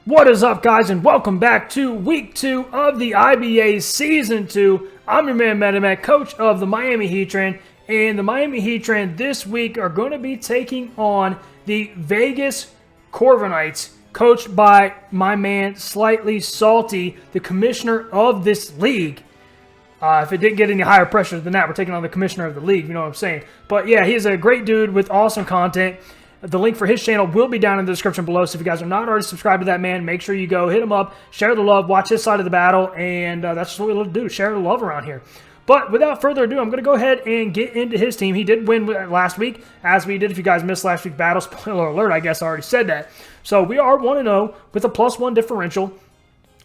What is up, guys, and welcome back to Week 2 of the IBA Season 2. I'm your man, MetaMech, coach of the Miami Heatran, and the Miami Heatran this week are going to be taking on the Vegas Corviknights, coached by my man, Slightli Salti, the commissioner of this league. If it didn't get any higher pressure than that, we're taking on the commissioner of the league, you know what I'm saying? But yeah, he's a great dude with awesome content. The link for his channel will be down in the description below, so if you guys are not already subscribed to that man, make sure you go hit him up, share the love, watch his side of the battle, and that's just what we love to do, share the love around here. But without further ado, I'm going to go ahead and get into his team. He did win last week, as we did. If you guys missed last week's battle, spoiler alert, I guess I already said that. So we are 1-0 with a +1 differential,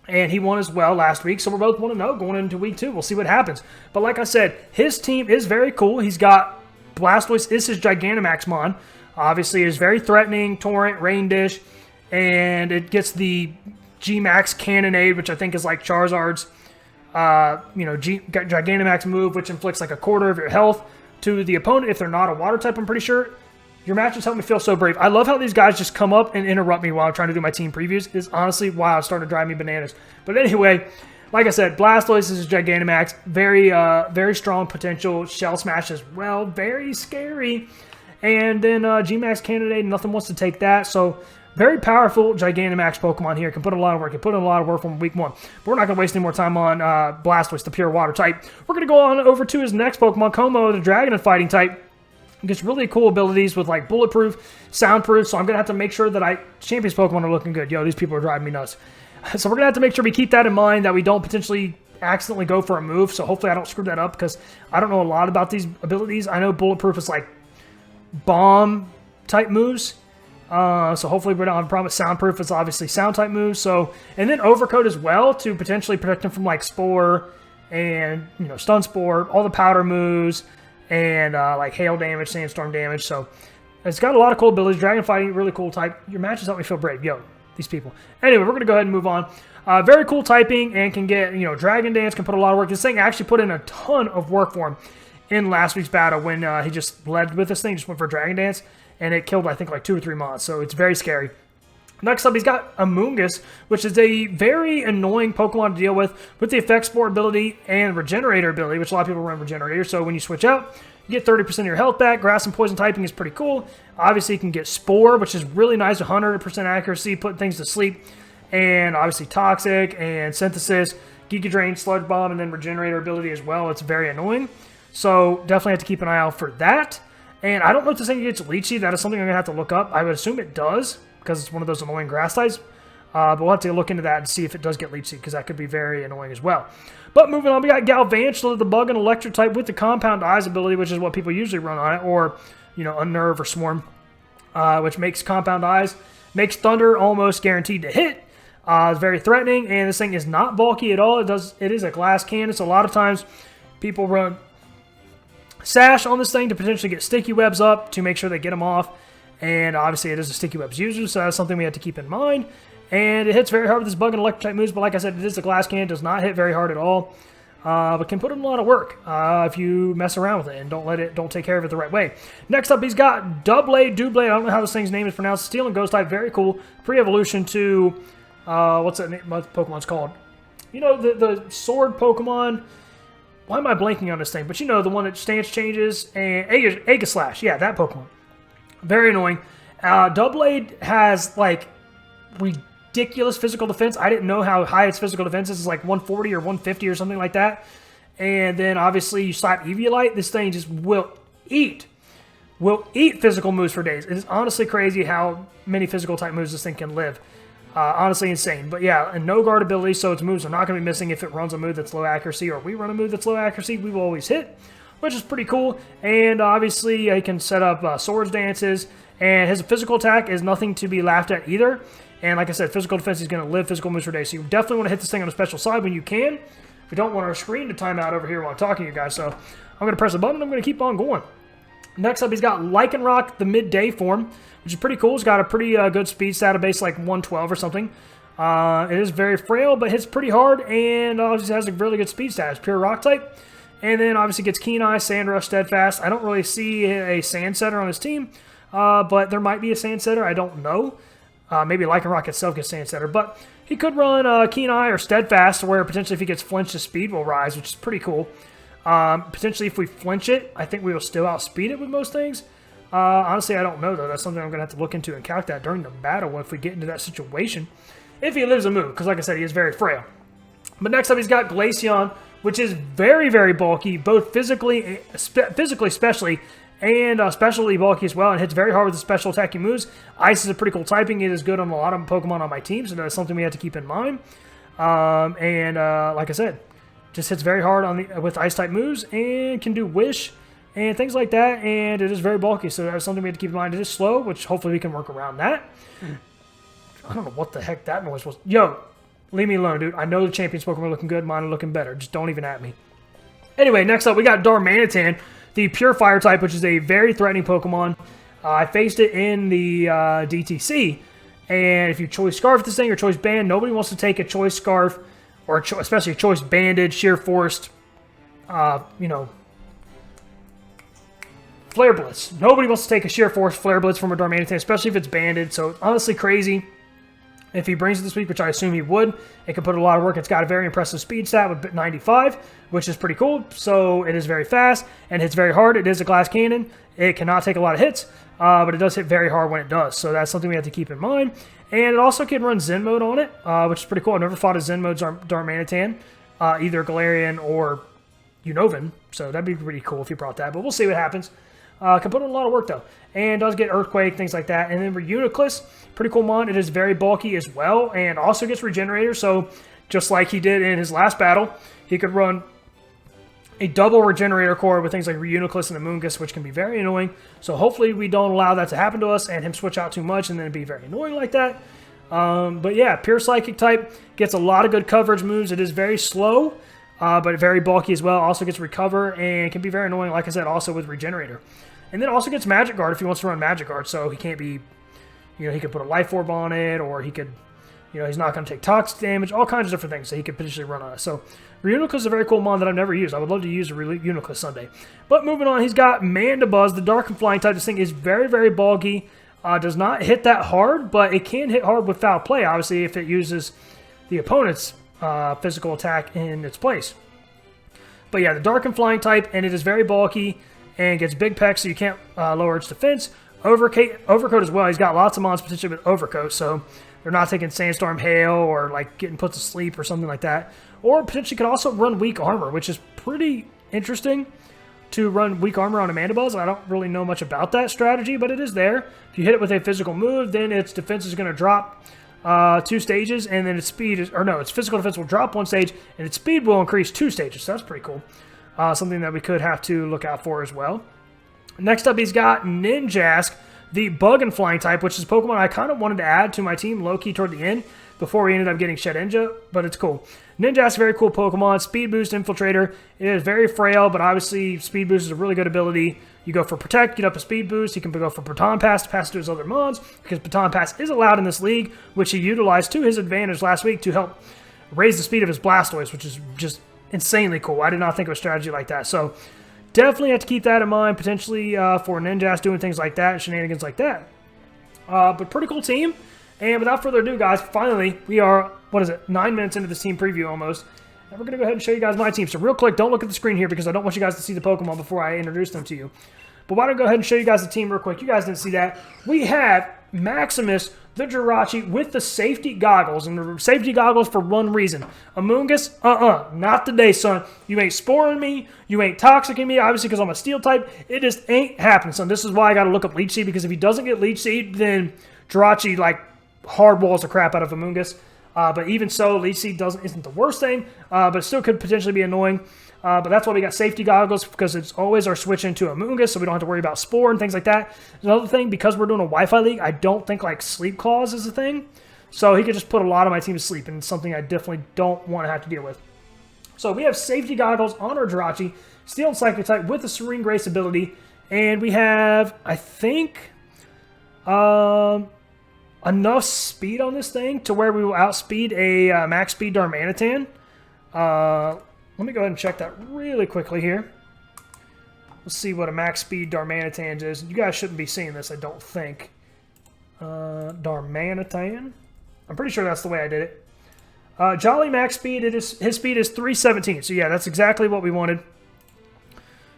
and he won as well last week, so we're both 1-0 going into Week 2. We'll see what happens. But like I said, his team is very cool. He's got Blastoise is his Gigantamax mon. Obviously, it's very threatening, Torrent, Rain Dish, and it gets the G-Max Cannonade, which I think is like Charizard's, Gigantamax move, which inflicts like a quarter of your health to the opponent if they're not a water type, I'm pretty sure. Your matches help me feel so brave. I love how these guys just come up and interrupt me while I'm trying to do my team previews. It's honestly, wow, it's starting to drive me bananas. But anyway, like I said, Blastoise is Gigantamax. Very strong potential. Shell Smash as well. Very scary. And then G-Max Candidate, nothing wants to take that. So, very powerful Gigantamax Pokemon here. Can put in a lot of work. Can put in a lot of work from Week 1. But we're not going to waste any more time on Blastoise, the pure water type. We're going to go on over to his next Pokemon, Como, the Dragon and Fighting type. He gets really cool abilities with like bulletproof, soundproof. So, I'm going to have to make sure that Champions Pokemon are looking good. Yo, these people are driving me nuts. So, we're going to have to make sure we keep that in mind, that we don't potentially accidentally go for a move. So, hopefully I don't screw that up, because I don't know a lot about these abilities. I know bulletproof is like bomb type moves, so hopefully we don't have a problem with soundproof. It's obviously sound type moves. So, and then overcoat as well to potentially protect him from like spore and stun spore, all the powder moves, and like hail damage, sandstorm damage. So it's got a lot of cool abilities. Dragon fighting, really cool type. Your matches help me feel brave. Yo, these people. Anyway, we're gonna go ahead and move on. Very cool typing, and can get Dragon Dance, can put a lot of work. This thing actually put in a ton of work for him in last week's battle when he just led with this thing, just went for Dragon Dance, and it killed, I think, like 2 or 3 mons, so it's very scary. Next up, he's got Amoonguss, which is a very annoying Pokemon to deal with the Effect Spore ability and Regenerator ability, which a lot of people run Regenerator, so when you switch out, you get 30% of your health back. Grass and Poison typing is pretty cool. Obviously, you can get Spore, which is really nice, 100% accuracy, putting things to sleep, and obviously Toxic and Synthesis, Giga Drain, Sludge Bomb, and then Regenerator ability as well. It's very annoying. So definitely have to keep an eye out for that. And I don't know if this thing gets Leech Seed. That is something I'm going to have to look up. I would assume it does, because it's one of those annoying grass types. But we'll have to look into that and see if it does get Leech Seed, because that could be very annoying as well. But moving on, we got Galvantula, the Bug and Electric type with the Compound Eyes ability, which is what people usually run on it, or, Unnerve or Swarm, which makes Compound Eyes. Makes Thunder almost guaranteed to hit. It's very threatening, and this thing is not bulky at all. It is a glass cannon, so a lot of times people run Sash on this thing to potentially get sticky webs up to make sure they get them off, and obviously it is a sticky webs user, so that's something we have to keep in mind. And it hits very hard with this Bug and Electric type moves, but like I said, it is a glass cannon, does not hit very hard at all, but can put in a lot of work if you mess around with it and don't take care of it the right way. Next up, he's got Doublade. I don't know how this thing's name is pronounced. Steel and Ghost type, very cool. Pre-evolution to what's that name? What Pokemon's called? The sword Pokemon. Why am I blanking on this thing? But the one that stance changes, and Aegislash. Yeah, that Pokemon. Very annoying. Doublade has, like, ridiculous physical defense. I didn't know how high its physical defense is. It's like 140 or 150 or something like that. And then, obviously, you slap Eviolite. This thing just will eat physical moves for days. It is honestly crazy how many physical type moves this thing can live. Honestly insane. But yeah, and no guard ability, so its moves are not going to be missing if it runs a move that's low accuracy, or we run a move that's low accuracy, we will always hit, which is pretty cool. And obviously, he can set up Swords Dances, and his physical attack is nothing to be laughed at either. And like I said, physical defense, he's going to live physical moves for days, so you definitely want to hit this thing on a special side when you can. We don't want our screen to time out over here while I'm talking to you guys, so I'm going to press a button, I'm going to keep on going. Next up, he's got Lycanroc, the midday form, which is pretty cool. He's got a pretty good speed stat, base like 112 or something. It is very frail, but hits pretty hard, and obviously has a really good speed status. Pure Rock type. And then obviously gets Keen Eye, Sand Rush, Steadfast. I don't really see a Sand Setter on his team, but there might be a Sand Setter. I don't know. Maybe Lycanroc itself gets Sand Setter, but he could run Keen Eye or Steadfast, where potentially if he gets flinched, his speed will rise, which is pretty cool. Potentially if we flinch it, I think we will still outspeed it with most things. Honestly, I don't know, though. That's something I'm going to have to look into and calc that during the battle if we get into that situation. If he lives a move, because like I said, he is very frail. But next up, he's got Glaceon, which is very, very bulky, both physically especially, and specially bulky as well, and hits very hard with the special attacking moves. Ice is a pretty cool typing. It is good on a lot of Pokemon on my team, so that's something we have to keep in mind. Like I said, just hits very hard on with Ice-type moves, and can do Wish, and things like that, and it is very bulky, so that's something we have to keep in mind. It is slow, which hopefully we can work around that. I don't know what the heck that noise was. Yo! Leave me alone, dude. I know the Champions Pokemon are looking good. Mine are looking better. Just don't even at me. Anyway, next up, we got Darmanitan, the Pure Fire type, which is a very threatening Pokemon. I faced it in the DTC, and if you Choice Scarf this thing or Choice Band, nobody wants to take a Choice Scarf, or especially a Choice Banded, Sheer Forced, you know, Flare Blitz. Nobody wants to take a Sheer Force Flare Blitz from a Darmanitan, especially if it's banded, so honestly crazy. If he brings it this week, which I assume he would, it can put a lot of work. It's got a very impressive speed stat with 95, which is pretty cool. So it is very fast and hits very hard. It is a glass cannon. It cannot take a lot of hits, but it does hit very hard when it does. So that's something we have to keep in mind. And it also can run Zen mode on it, which is pretty cool. I've never fought a Zen mode Darmanitan, either Galarian or Unova. So that'd be pretty cool if he brought that, but we'll see what happens. Can put in a lot of work, though. And does get Earthquake, things like that. And then Reuniclus, pretty cool mon. It is very bulky as well, and also gets Regenerator. So just like he did in his last battle, he could run a double Regenerator core with things like Reuniclus and Amoonguss, which can be very annoying. So hopefully we don't allow that to happen to us and him switch out too much and then be very annoying like that. But yeah, Pure Psychic type gets a lot of good coverage moves. It is very slow, but very bulky as well. Also gets Recover and can be very annoying, like I said, also with Regenerator. And then also gets Magic Guard if he wants to run Magic Guard, so he can't be, you know, he could put a Life Orb on it, or he could, you know, he's not going to take toxic damage, all kinds of different things that he could potentially run on it. So Reuniclus is a very cool mon that I've never used. I would love to use a Reuniclus someday. But moving on, he's got Mandibuzz, the Dark and Flying type. This thing is very, very bulky. Does not hit that hard, but it can hit hard with foul play, obviously, if it uses the opponent's physical attack in its place. But yeah, the Dark and Flying type, and it is very bulky, and gets Big Peck, so you can't lower its defense. Overcoat as well. He's got lots of mons potentially with Overcoat, so they're not taking Sandstorm, Hail, or like getting put to sleep or something like that. Or potentially could also run Weak Armor, which is pretty interesting to run Weak Armor on a Mandibuzz. I don't really know much about that strategy, but it is there. If you hit it with a physical move, then its defense is going to drop 2 stages, and then its speed is, or no, its physical defense will drop 1 stage, and its speed will increase 2 stages. So that's pretty cool. Something that we could have to look out for as well. Next up, he's got Ninjask, the Bug and Flying type, which is a Pokemon I kind of wanted to add to my team low-key toward the end before we ended up getting Shedinja, but it's cool. Ninjask, very cool Pokemon. Speed Boost, Infiltrator. It is very frail, but obviously Speed Boost is a really good ability. You go for Protect, get up a Speed Boost. You can go for Baton Pass to pass to his other mons, because Baton Pass is allowed in this league, which he utilized to his advantage last week to help raise the speed of his Blastoise, which is just insanely cool. I did not think of a strategy like that. So definitely have to keep that in mind, potentially for Ninjask doing things like that, shenanigans like that. But pretty cool team. And without further ado, guys, finally, we are, 9 minutes into this team preview almost. And we're going to go ahead and show you guys my team. So real quick, don't look at the screen here because I don't want you guys to see the Pokemon before I introduce them to you. But why don't I go ahead and show you guys the team real quick. You guys didn't see that. We have Maximus, the Jirachi, with the safety goggles. And the safety goggles for one reason. Amoonguss, not today, son. You ain't sporing me. You ain't toxicing me, obviously, because I'm a steel type. It just ain't happening, son. This is why I got to look up Leech Seed, because if he doesn't get Leech Seed, then Jirachi, like, hard walls the crap out of Amoonguss. But even so, Leech Seed isn't the worst thing, but it still could potentially be annoying. But that's why we got safety goggles, because it's always our switch into Amoonguss, so we don't have to worry about Spore and things like that. Another thing, because we're doing a Wi-Fi league, I don't think like Sleep Claws is a thing. So he could just put a lot of my team to sleep, and it's something I definitely don't want to have to deal with. So we have safety goggles on our Jirachi, Steel and Psychic type with a Serene Grace ability, and we have, I think, enough speed on this thing to where we will outspeed a max speed Darmanitan. Let me go ahead and check that really quickly here. Let's see what a max speed Darmanitan is. You guys shouldn't be seeing this, I don't think. Darmanitan. I'm pretty sure that's the way I did it. Jolly max speed, his speed is 317. So yeah, that's exactly what we wanted.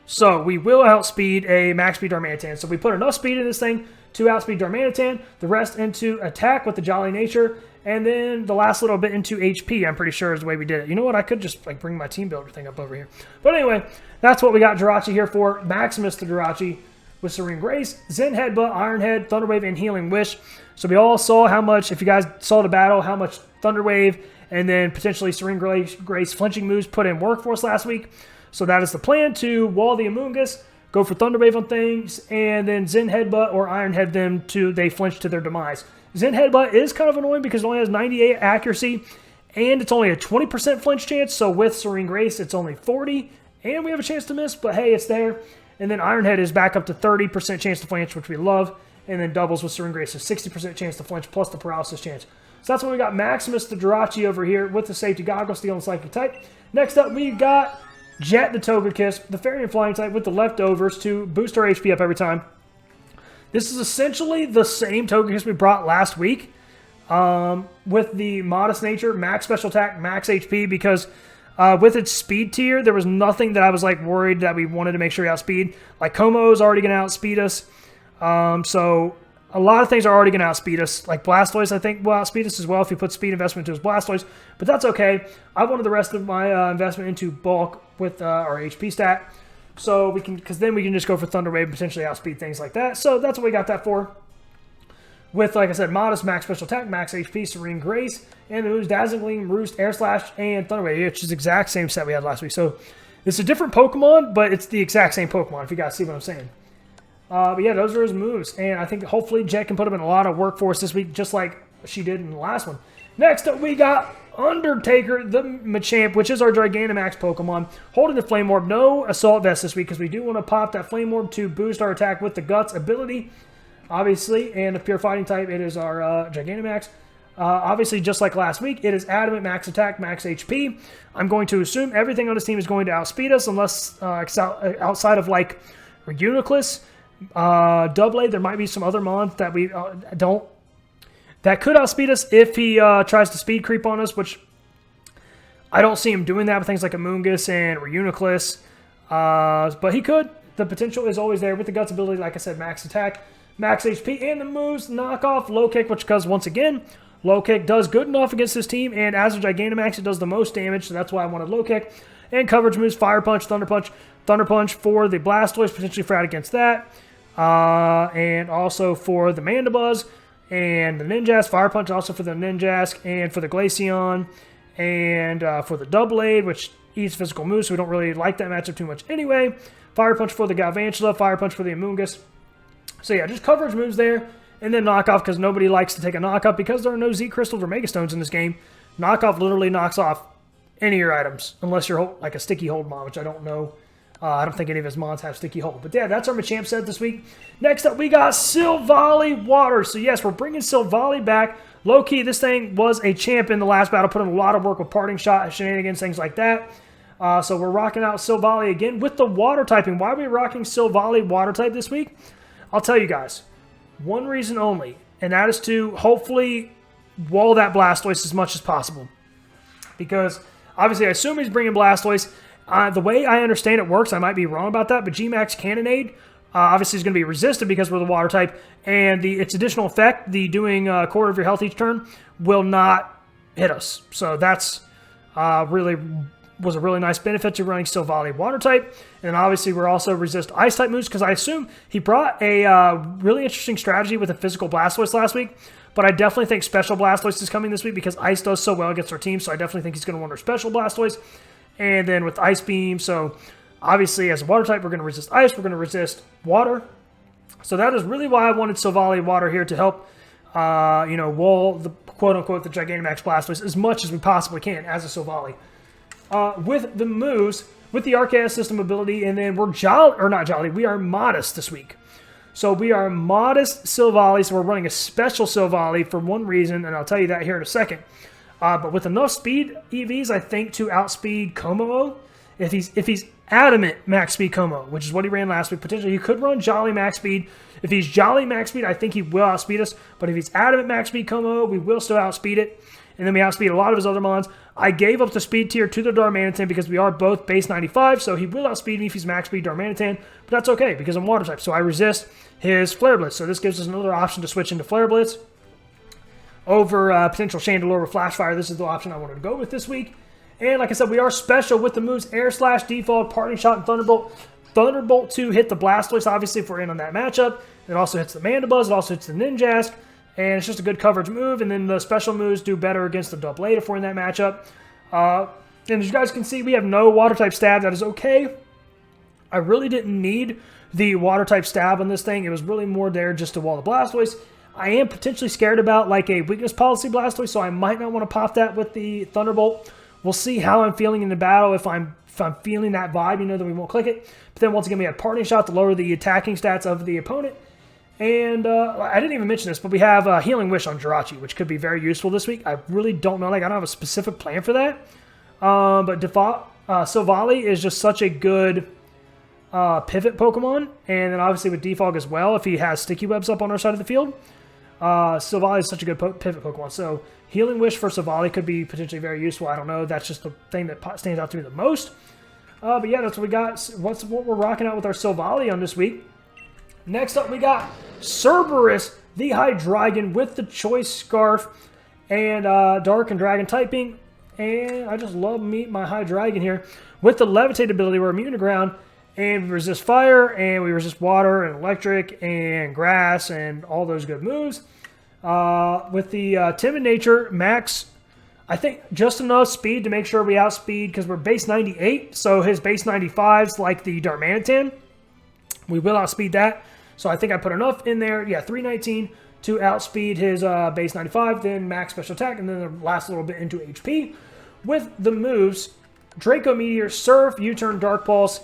So we will outspeed a max speed Darmanitan. So we put enough speed in this thing to outspeed Darmanitan, the rest into attack with the Jolly Nature, and then the last little bit into HP, I'm pretty sure is the way we did it. You know what? I could just like bring my team builder thing up over here. But anyway, that's what we got Jirachi here for. Maximus the Jirachi with Serene Grace, Zen Headbutt, Iron Head, Thunder Wave, and Healing Wish. So we all saw how much, if you guys saw the battle, how much Thunder Wave and then potentially Serene Grace flinching moves put in work for us last week. So that is the plan, to wall the Amoonguss, go for Thunder Wave on things, and then Zen Headbutt or Iron Head them to they flinch to their demise. Zen Headbutt is kind of annoying because it only has 98 accuracy, and it's only a 20% flinch chance, so with Serene Grace, it's only 40, and we have a chance to miss, but hey, it's there. And then Iron Head is back up to 30% chance to flinch, which we love, and then doubles with Serene Grace, so 60% chance to flinch plus the paralysis chance. So that's what we got Maximus the Jirachi over here with the safety goggles, steel and psychic type. Next up, we got Jet the Togekiss, the Fairy and Flying type with the leftovers to boost our HP up every time. This is essentially the same Togekiss we brought last week with the Modest Nature, max special attack, max HP, because with its speed tier, there was nothing that I was like worried that we wanted to make sure we outspeed. Like Como is already going to outspeed us. So a lot of things are already going to outspeed us. Like Blastoise, I think, will outspeed us as well if you put speed investment into his Blastoise. But that's okay. I wanted the rest of my investment into bulk with our HP stat. So we can, because then we can just go for Thunder Wave and potentially outspeed things like that. So that's what we got that for. With, like I said, Modest, max special attack, max HP, Serene Grace, and the moves Dazzling Gleam, Roost, Air Slash, and Thunder Wave, which is the exact same set we had last week. So it's a different Pokemon, but it's the exact same Pokemon, if you guys see what I'm saying. But yeah, those are his moves. And I think hopefully Jet can put him in a lot of work for us this week, just like she did in the last one. Next up, we got Undertaker, the Machamp, which is our Gigantamax Pokemon, holding the Flame Orb. No Assault Vest this week, because we do want to pop that Flame Orb to boost our attack with the Guts ability, obviously. And the Pure Fighting type, it is our Gigantamax. Obviously, just like last week, it is Adamant, max attack, max HP. I'm going to assume everything on this team is going to outspeed us, unless outside of like Reuniclus, Doublade. There might be some other mons that we that could outspeed us if he tries to speed creep on us, which I don't see him doing that with things like Amoonguss and Reuniclus. But he could. The potential is always there with the Guts ability, like I said, max attack, max HP, and the moves knock off Low Kick, which, because once again, Low Kick does good enough against this team, and as a Gigantamax, it does the most damage, so that's why I wanted Low Kick. And coverage moves, Fire Punch, Thunder Punch for the Blastoise, potentially for out against that. And also for the Mandibuzz and the Ninjask, Fire Punch also for the Ninjask and for the Glaceon, and for the Doublade, which eats physical moves, so we don't really like that matchup too much anyway. Fire Punch for the Galvantula, Fire Punch for the Amoonguss. So yeah, just coverage moves there, and then knockoff, because nobody likes to take a knockoff because there are no Z Crystals or Mega Stones in this game. Knockoff literally knocks off any of your items, unless you're like a Sticky Hold Mon, which I don't know. I don't think any of his mons have Sticky Hold. But yeah, that's our Machamp set this week. Next up, we got Silvally Water. So yes, we're bringing Silvally back. Low-key, this thing was a champ in the last battle. Put in a lot of work with Parting Shot, shenanigans, things like that. So we're rocking out Silvally again with the Water typing. Why are we rocking Silvally Water type this week? I'll tell you guys. One reason only, and that is to hopefully wall that Blastoise as much as possible. Because obviously, I assume he's bringing Blastoise. The way I understand it works, I might be wrong about that, but G-Max Cannonade obviously is going to be resisted because we're the water type, and its additional effect, the doing a quarter of your health each turn, will not hit us. So that's really was a really nice benefit to running Silvally Water type. And obviously we're also resist Ice type moves, because I assume he brought a really interesting strategy with a physical Blastoise last week. But I definitely think Special Blastoise is coming this week because Ice does so well against our team, so I definitely think he's going to want our Special Blastoise. And then with Ice Beam, so obviously as a water type, we're going to resist ice, we're going to resist water. So that is really why I wanted Silvally Water here, to help, wall the quote-unquote the Gigantamax Blastoise as much as we possibly can as a Silvally. With the moves, with the Arceus System ability, and then we're we are Modest this week. So we are modest Slightli, so we're running a special Slightli for one reason, and I'll tell you that here in a second. But with enough speed EVs, I think, to outspeed Como, if he's adamant max speed Como, which is what he ran last week, potentially he could run Jolly max speed. If he's Jolly max speed, I think he will outspeed us. But if he's adamant max speed Como, we will still outspeed it. And then we outspeed a lot of his other mons. I gave up the speed tier to the Darmanitan because we are both base 95, so he will outspeed me if he's max speed Darmanitan, but that's okay because I'm water type, so I resist his Flare Blitz. So this gives us another option to switch into Flare Blitz over potential Chandelure with Flash Fire. This is the option I wanted to go with this week. And like I said, we are special with the moves Air Slash, Default, Parting Shot, and Thunderbolt. Thunderbolt to hit the Blastoise, obviously, if we're in on that matchup. It also hits the Mandibuzz. It also hits the Ninjask. And it's just a good coverage move. And then the special moves do better against the Doublade if we're in that matchup. And as you guys can see, we have no Water-type stab. That is okay. I really didn't need the Water-type stab on this thing. It was really more there just to wall the Blastoise. I am potentially scared about like a weakness policy Blastoise, so I might not want to pop that with the Thunderbolt. We'll see how I'm feeling in the battle. If I'm feeling that vibe, then we won't click it. But then once again, we have Parting Shot to lower the attacking stats of the opponent. And I didn't even mention this, but we have Healing Wish on Jirachi, which could be very useful this week. I really don't know. Like, I don't have a specific plan for that. But Slightli is just such a good pivot Pokemon. And then obviously with Defog as well, if he has Sticky Webs up on our side of the field. Slightli is such a good pivot Pokemon. So Healing Wish for Slightli could be potentially very useful. I don't know. That's just the thing that stands out to me the most. But yeah, that's what we got. What we're rocking out with our Slightli on this week. Next up, we got Cerberus, the Hydreigon with the Choice Scarf and Dark and Dragon typing. And I just love my Hydreigon here. With the Levitate ability, we're immune to ground, and we resist fire, and we resist water, and electric, and grass, and all those good moves. With the Timid Nature, max, I think just enough speed to make sure we outspeed, because we're base 98, so his base 95's like the Darmanitan. We will outspeed that. So I think I put enough in there. Yeah, 319 to outspeed his base 95, then max special attack, and then the last little bit into HP. With the moves, Draco Meteor, Surf, U-Turn, Dark Pulse,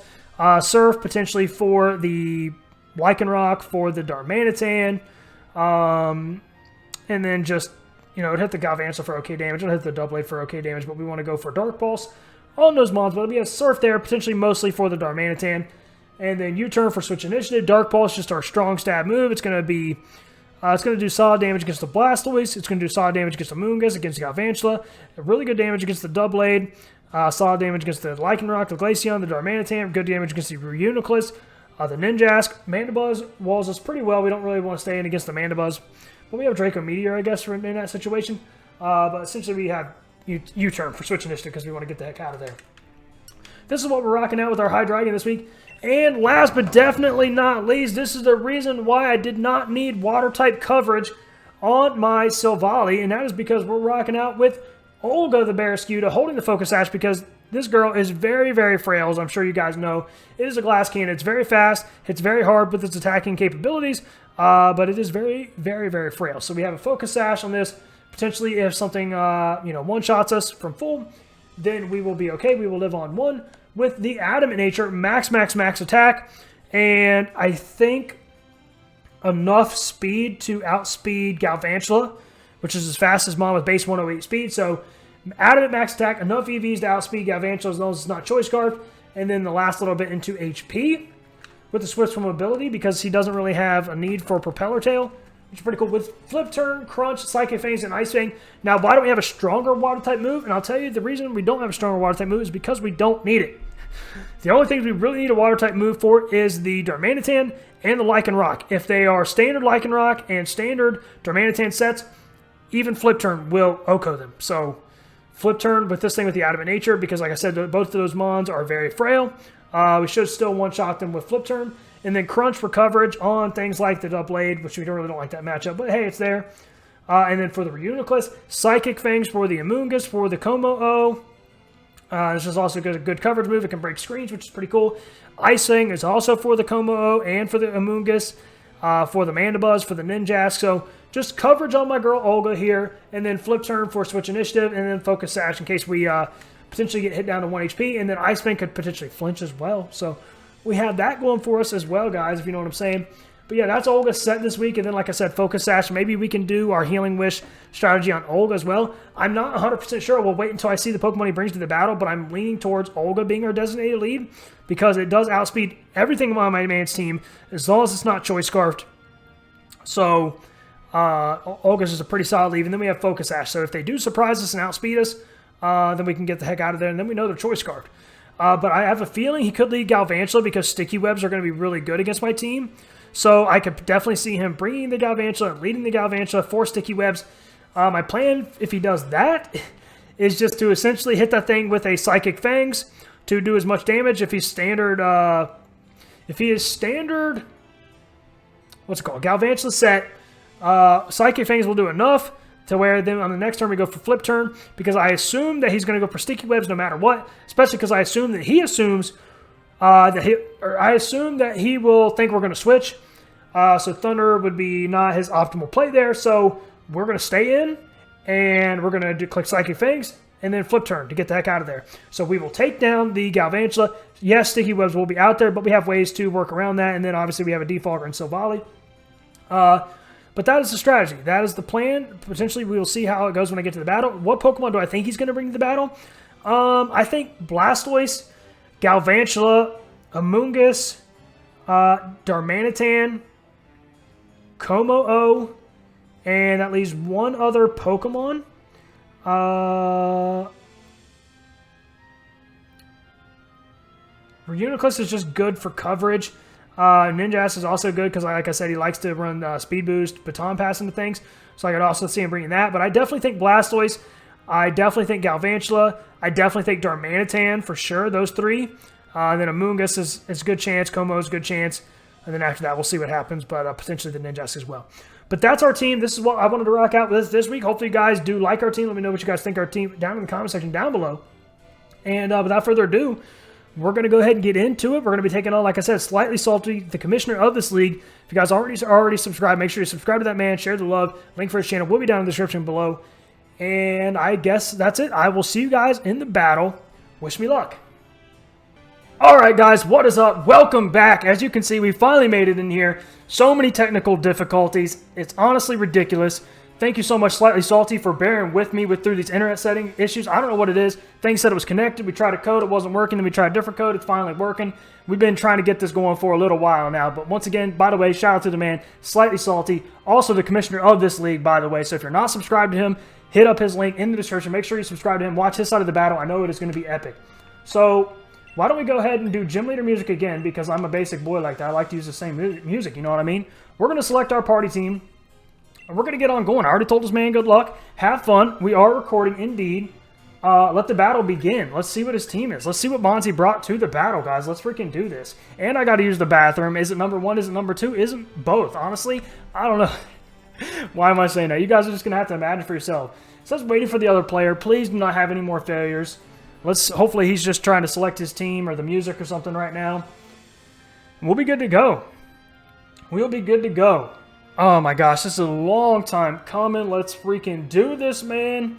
Surf potentially for the Lycanroc, for the Darmanitan, and then just, it hit the Galvantula for okay damage, it'll hit the Doublade for okay damage, but we want to go for Dark Pulse on those mons, but it'll be a Surf there, potentially mostly for the Darmanitan. And then U-Turn for Switch Initiative. Dark Pulse, just our strong stab move. It's going to be, it's going to do solid damage against the Blastoise. It's going to do solid damage against the Moongus, against the Galvantula. Really good damage against the Doublade. Solid damage against the Lycanroc, the Glaceon, the Darmanitan. Good damage against the Reuniclus. The Ninjask. Mandibuzz walls us pretty well. We don't really want to stay in against the Mandibuzz. But we have Draco Meteor, I guess, in that situation. But essentially we have U-Turn for Switch Initiative because we want to get the heck out of there. This is what we're rocking out with our Hydreigon this week. And last but definitely not least, this is the reason why I did not need Water-type coverage on my Slightli, and that is because we're rocking out with Olga the Barraskewda holding the Focus Sash because this girl is very, very frail, as I'm sure you guys know. It is a glass cannon. It's very fast. It's very hard with its attacking capabilities, but it is very, very, very frail. So we have a Focus Sash on this. Potentially, if something one-shots us from full, then we will be okay. We will live on one. With the Adamant Nature, max attack, and I think enough speed to outspeed Galvantula, which is as fast as mine with base 108 speed. So Adamant max attack, enough EVs to outspeed Galvantula as long as it's not Choice Scarf, and then the last little bit into HP with the Switch from ability because he doesn't really have a need for Propeller Tail, which is pretty cool. With Flip Turn, Crunch, Psychic Fangs, and Ice Fang. Now, why don't we have a stronger Water-type move? And I'll tell you the reason we don't have a stronger Water-type move is because we don't need it. The only things we really need a Water-type move for is the Darmanitan and the Lycanroc. If they are standard Lycanroc and standard Darmanitan sets, even Flip Turn will OHKO them. So, Flip Turn with this thing with the Adamant Nature, because like I said, both of those mons are very frail. We should still one-shot them with Flip Turn. And then Crunch for coverage on things like the Doublade, which we really don't like that matchup, but hey, it's there. And then for the Reuniclus, Psychic Fangs for the Amoonguss, for the Como-O. This is also a good coverage move. It can break screens, which is pretty cool. Ice Fang is also for the Como-O and for the Amoonguss, for the Mandibuzz, for the Ninjask. So just coverage on my girl Olga here, and then Flip Turn for Switch Initiative, and then Focus Sash in case we potentially get hit down to 1 HP, and then Ice Fang could potentially flinch as well. So we have that going for us as well, guys, if you know what I'm saying. But yeah, that's Olga set this week. And then, like I said, Focus Sash. Maybe we can do our Healing Wish strategy on Olga as well. I'm not 100% sure. We'll wait until I see the Pokemon he brings to the battle. But I'm leaning towards Olga being our designated lead because it does outspeed everything on my man's team as long as it's not Choice Scarfed. So Olga's is a pretty solid lead. And then we have Focus Sash. So if they do surprise us and outspeed us, then we can get the heck out of there. And then we know they're Choice Scarfed. But I have a feeling he could lead Galvantula because Sticky Webs are going to be really good against my team. So I could definitely see him bringing the Galvantula and leading the Galvantula for Sticky Webs. My plan, if he does that, is just to essentially hit that thing with a Psychic Fangs to do as much damage. If he's standard, what's it called? Galvantula set, Psychic Fangs will do enough to where then on the next turn we go for Flip Turn, because I assume that he's going to go for Sticky Webs no matter what, especially because I assume that he assumes that he will think we're going to switch. So Thunder would be not his optimal play there, so we're going to stay in, and we're going to click Psychic Fangs, and then Flip Turn to get the heck out of there. So we will take down the Galvantula. Yes, Sticky Webs will be out there, but we have ways to work around that, and then obviously we have a Defogger and Silvally. But that is the strategy. That is the plan. Potentially, we will see how it goes when I get to the battle. What Pokemon do I think he's going to bring to the battle? I think Blastoise, Galvantula, Amoonguss, Darmanitan, Como-O, and that leaves one other Pokemon. Reuniclus is just good for coverage. Ninjask is also good because, like I said, he likes to run Speed Boost, Baton Pass into things. So I could also see him bringing that. But I definitely think Blastoise. I definitely think Galvantula. I definitely think Darmanitan for sure, those three. And then Amoonguss is a good chance. Como is a good chance. And then after that, we'll see what happens. But potentially the Ninjask as well. But that's our team. This is what I wanted to rock out with this week. Hopefully you guys do like our team. Let me know what you guys think of our team down in the comment section down below. And without further ado, we're going to go ahead and get into it. We're going to be taking on, like I said, Slightli Salti, the commissioner of this league. If you guys already subscribed, make sure you subscribe to that man. Share the love. Link for his channel will be down in the description below. And I guess that's it. I will see you guys in the battle. Wish me luck. Alright guys, what is up? Welcome back. As you can see, we finally made it in here. So many technical difficulties. It's honestly ridiculous. Thank you so much, Slightli Salti, for bearing with me through these internet setting issues. I don't know what it is. Things said it was connected. We tried a code. It wasn't working. Then we tried a different code. It's finally working. We've been trying to get this going for a little while now. But once again, by the way, shout out to the man, Slightli Salti, also the commissioner of this league, by the way. So if you're not subscribed to him, hit up his link in the description. Make sure you subscribe to him. Watch his side of the battle. I know it is going to be epic. So why don't we go ahead and do Gym Leader music again, because I'm a basic boy like that. I like to use the same music, you know what I mean? We're going to select our party team. And we're going to get on going. I already told this man good luck. Have fun. We are recording, indeed. Let the battle begin. Let's see what his team is. Let's see what Monty brought to the battle, guys. Let's freaking do this. And I got to use the bathroom. Is it number one? Is it number two? Isn't both, honestly? I don't know. Why am I saying that? You guys are just going to have to imagine for yourself. So let's waiting for the other player. Please do not have any more failures. Hopefully he's just trying to select his team or the music or something right now. We'll be good to go. We'll be good to go. Oh my gosh, this is a long time coming. Let's freaking do this, man.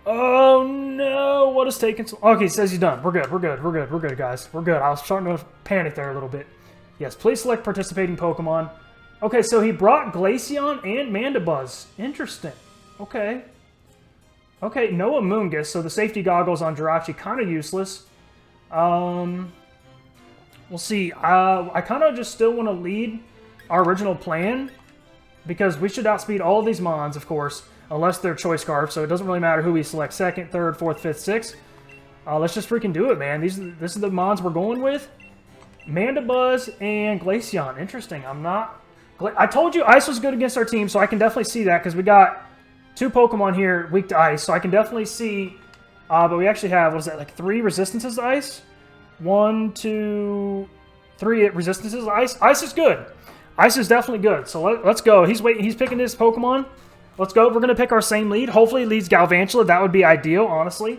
Oh no, what is taking so long? Okay, he says he's done. We're good, we're good, we're good, we're good, guys. We're good. I was starting to panic there a little bit. Yes, please select participating Pokemon. Okay, so he brought Glaceon and Mandibuzz. Interesting. Okay. Okay, no Amoonguss, so the safety goggles on Jirachi kind of useless. We'll see. I kind of just still want to lead our original plan, because we should outspeed all of these Mons, of course, unless they're Choice Scarf, so it doesn't really matter who we select second, third, fourth, fifth, sixth. Let's just freaking do it, man. This is the Mons we're going with. Mandibuzz and Glaceon. Interesting. I told you Ice was good against our team, so I can definitely see that, because we got two Pokemon here weak to Ice, so I can definitely see, but we actually have, what is that, like 3 resistances to Ice? 1, 2, 3 resistances to Ice. Ice is good. Ice is definitely good, so let's go. He's picking his Pokemon. Let's go. We're going to pick our same lead. Hopefully he leads Galvantula. That would be ideal, honestly.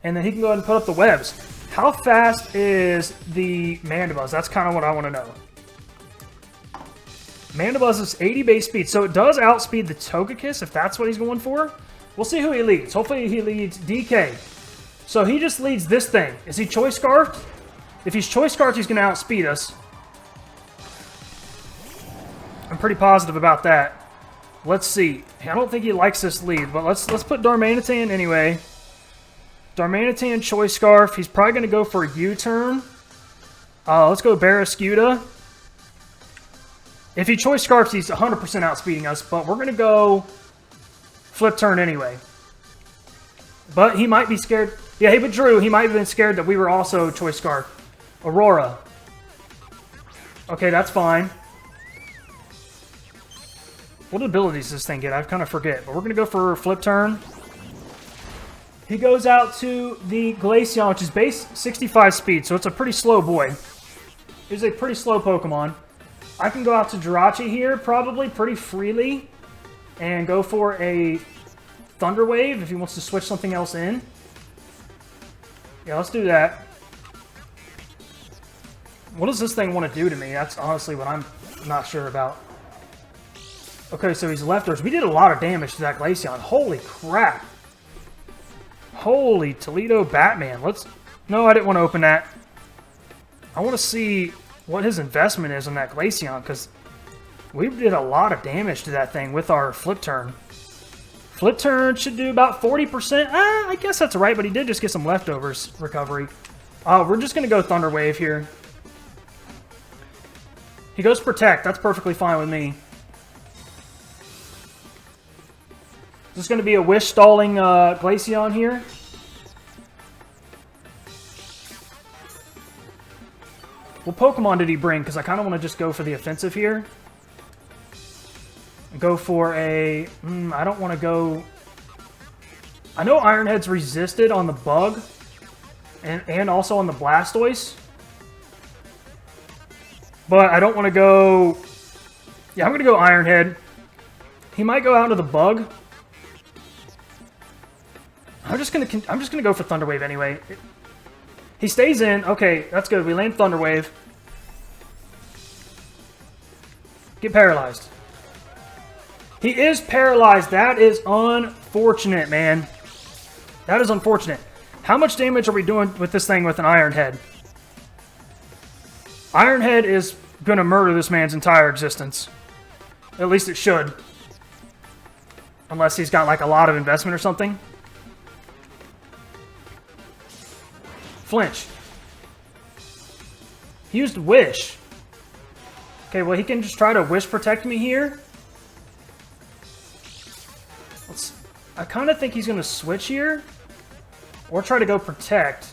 And then he can go ahead and put up the webs. How fast is the Mandibuzz? That's kind of what I want to know. Mandibuzz is 80 base speed, so it does outspeed the Togekiss if that's what he's going for. We'll see who he leads. Hopefully he leads DK. So he just leads this thing. Is he Choice Scarfed? If he's Choice Scarfed, he's going to outspeed us. I'm pretty positive about that. Let's see. I don't think he likes this lead, but let's put Darmanitan anyway. Darmanitan, Choice Scarf. He's probably going to go for a U-turn. Let's go Barraskewda. If he Choice Scarfs, he's 100% outspeeding us, but we're going to go Flip Turn anyway. But he might be scared. Yeah, he withdrew. He might have been scared that we were also Choice Scarf. Aurora. Okay, that's fine. What abilities does this thing get? I kind of forget. But we're going to go for Flip Turn. He goes out to the Glaceon, which is base 65 speed, so it's a pretty slow boy. He's a pretty slow Pokemon. I can go out to Jirachi here, probably, pretty freely. And go for a Thunder Wave if he wants to switch something else in. Yeah, let's do that. What does this thing want to do to me? That's honestly what I'm not sure about. Okay, so he's left us. We did a lot of damage to that Glaceon. Holy crap. Holy Toledo Batman. No, I didn't want to open that. I want to see what his investment is on that Glaceon, because we did a lot of damage to that thing with our Flip Turn. Flip Turn should do about 40%. I guess that's right, but he did just get some leftovers recovery. We're just going to go Thunder Wave here. He goes Protect. That's perfectly fine with me. This is going to be a Wish stalling Glaceon here. What Pokemon did he bring? Because I kind of want to just go for the offensive here. Go for a... I don't want to go... I know Ironhead's resisted on the Bug. And also on the Blastoise. But I don't want to go... Yeah, I'm going to go Ironhead. He might go out to the Bug. I'm just gonna go for Thunder Wave anyway. He stays in. Okay, that's good. We land Thunder Wave. Get paralyzed. He is paralyzed. That is unfortunate, man. That is unfortunate. How much damage are we doing with this thing with an Iron Head? Iron Head is gonna murder this man's entire existence. At least it should. Unless he's got like a lot of investment or something. Flinch. He used Wish. Okay, well, he can just try to Wish Protect me here. I kind of think he's going to switch here. Or try to go Protect.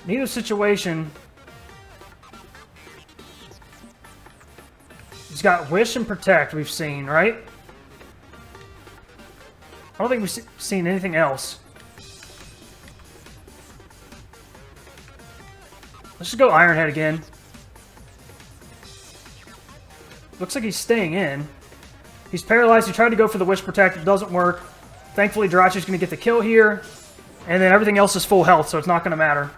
Neither situation. He's got Wish and Protect, we've seen, right? I don't think we've seen anything else. Let's just go Iron Head again. Looks like he's staying in. He's paralyzed. He tried to go for the Wish Protect. It doesn't work. Thankfully, Jirachi's going to get the kill here. And then everything else is full health, so it's not going to matter.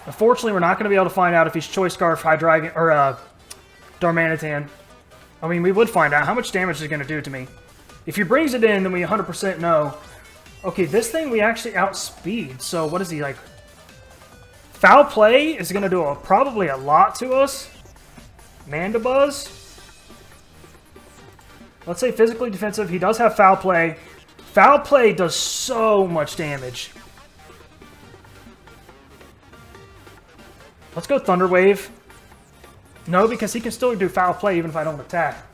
Unfortunately, we're not going to be able to find out if he's Choice Scarf, Hydreigon, or Darmanitan. I mean, we would find out. How much damage is he going to do to me? If he brings it in, then we 100% know. Okay, this thing we actually outspeed. So what is he like? Foul Play is going to do probably a lot to us. Mandibuzz. Let's say physically defensive. He does have Foul Play. Foul Play does so much damage. Let's go Thunder Wave. No, because he can still do Foul Play even if I don't attack.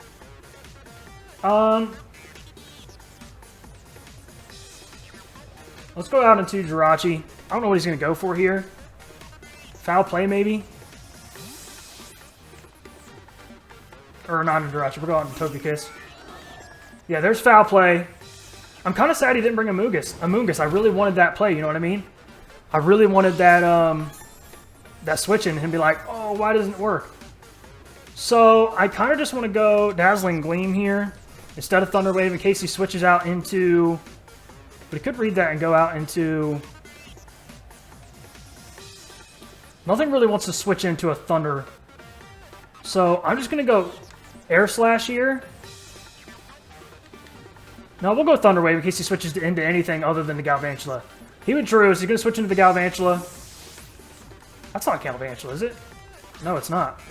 Let's go out into Jirachi. I don't know what he's going to go for here. Foul Play, maybe? Or not in Jirachi. We'll go out in Togekiss. Yeah, there's Foul Play. I'm kind of sad he didn't bring Amoonguss. I really wanted that play, you know what I mean? I really wanted that, that switch in and be like, oh, why doesn't it work? So, I kind of just want to go Dazzling Gleam here instead of Thunder Wave in case he switches out into... But he could read that and go out into... Nothing really wants to switch into a Thunder. So I'm just going to go Air Slash here. No, we'll go Thunder Wave in case he switches into anything other than the Galvantula. He withdrew, so he's going to switch into the Galvantula. That's not Galvantula, is it? No, it's not.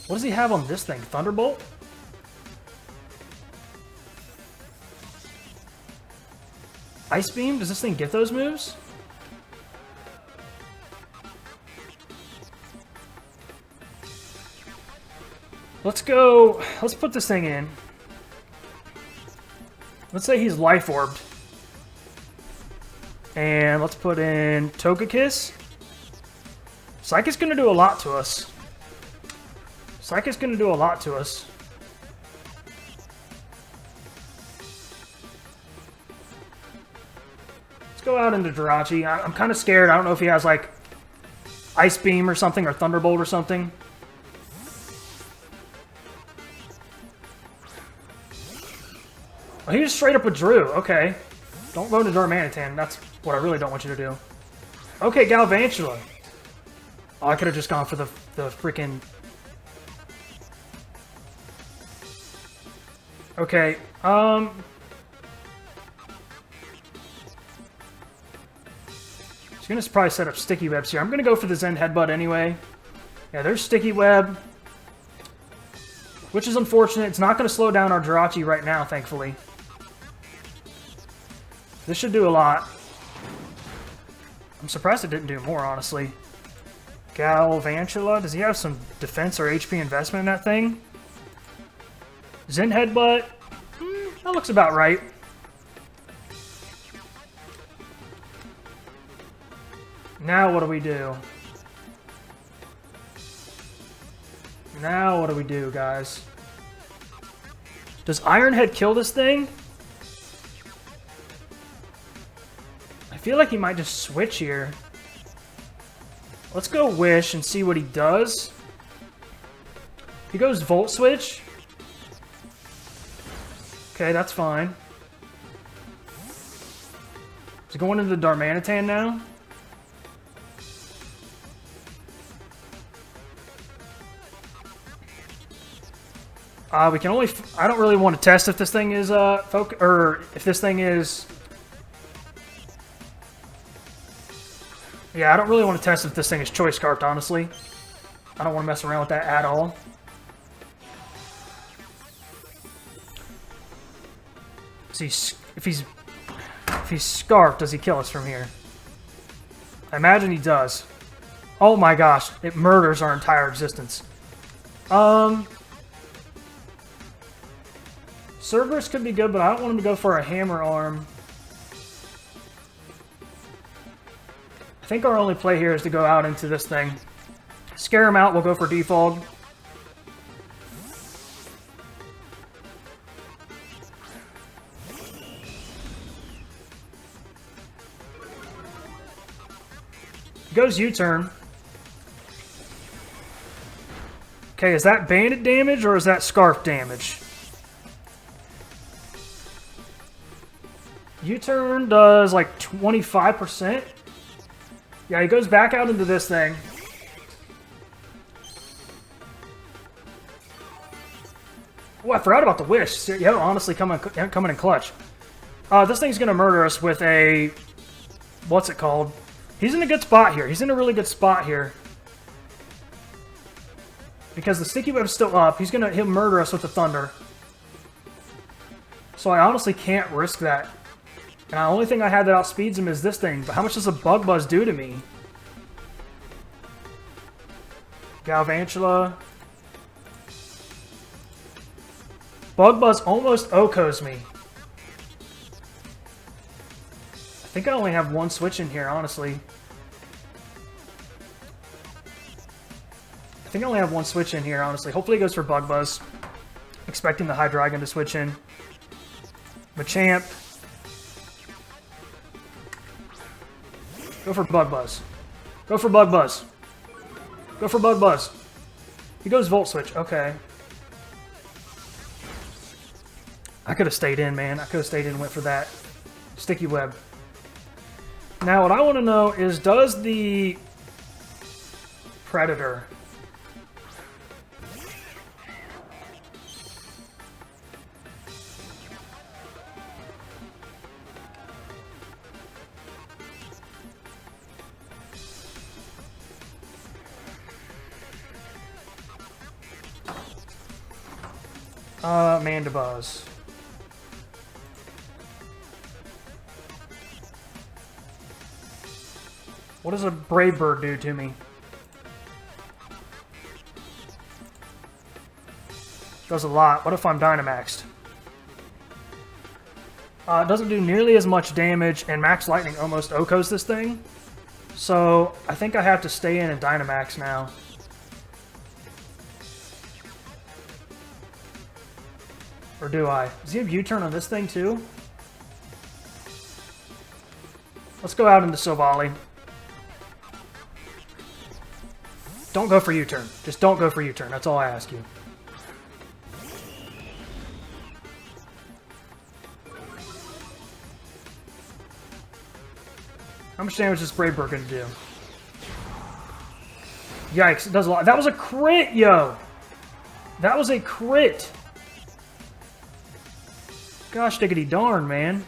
What does he have on this thing? Thunderbolt? Ice Beam? Does this thing get those moves? Let's go. Let's put this thing in. Let's say he's Life Orbed. And let's put in Togekiss. Psychic's going to do a lot to us. Psychic's going to do a lot to us. Let's go out into Jirachi. I'm kind of scared. I don't know if he has, like, Ice Beam or something, or Thunderbolt or something. Oh, he just straight up withdrew. Okay. Don't go to Darmanitan. That's what I really don't want you to do. Okay, Galvantula. Oh, I could have just gone for the freaking... Okay, he's gonna probably set up Sticky Webs here. I'm gonna go for the Zen Headbutt anyway. Yeah, there's Sticky Web. Which is unfortunate. It's not gonna slow down our Jirachi right now, thankfully. This should do a lot. I'm surprised it didn't do more, honestly. Galvantula, does he have some defense or HP investment in that thing? Zen Headbutt, that looks about right. Now what do we do? Now what do we do, guys? Does Iron Head kill this thing? I feel like he might just switch here. Let's go Wish and see what he does. He goes Volt Switch. Okay, that's fine. Is he going into the Darmanitan now? We can only... I don't really want to test if this thing is, or if this thing is... Yeah, I don't really want to test if this thing is Choice Scarfed, honestly. I don't want to mess around with that at all. If he's Scarfed, does he kill us from here? I imagine he does. Oh my gosh, it murders our entire existence. Cerberus could be good, but I don't want him to go for a Hammer Arm. I think our only play here is to go out into this thing. Scare him out, we'll go for Defog. Goes U-turn. Okay, is that bandit damage or is that scarf damage? U-turn does like 25%. Yeah, he goes back out into this thing. Oh, I forgot about the Wish. Yeah, honestly, coming in clutch. This thing's going to murder us with a... What's it called? He's in a good spot here. He's in a really good spot here. Because the Sticky Web's still up. He'll murder us with the Thunder. So I honestly can't risk that. And the only thing I had that outspeeds him is this thing. But how much does a Bug Buzz do to me? Galvantula. Bug Buzz almost OHKOs me. I think I only have one switch in here, honestly. I think I only have one switch in here, honestly. Hopefully he goes for Bug Buzz. Expecting the Hydreigon to switch in. Machamp. Go for Bug Buzz. Go for Bug Buzz. Go for Bug Buzz. He goes Volt Switch. Okay. I could have stayed in, man. I could have stayed in and went for that Sticky Web. Now, what I want to know is, does the Predator... Mandibuzz. What does a Brave Bird do to me? Does a lot. What if I'm Dynamaxed? It doesn't do nearly as much damage, and Max Lightning almost OHKOs this thing. So, I think I have to stay in and Dynamax now. Or do I? Does he have U-turn on this thing too? Let's go out into Silvally. Don't go for U-turn. Just don't go for U-turn. That's all I ask you. How much damage is Brave Bird going to do? Yikes, it does a lot. That was a crit, yo! That was a crit! Gosh diggity darn, man.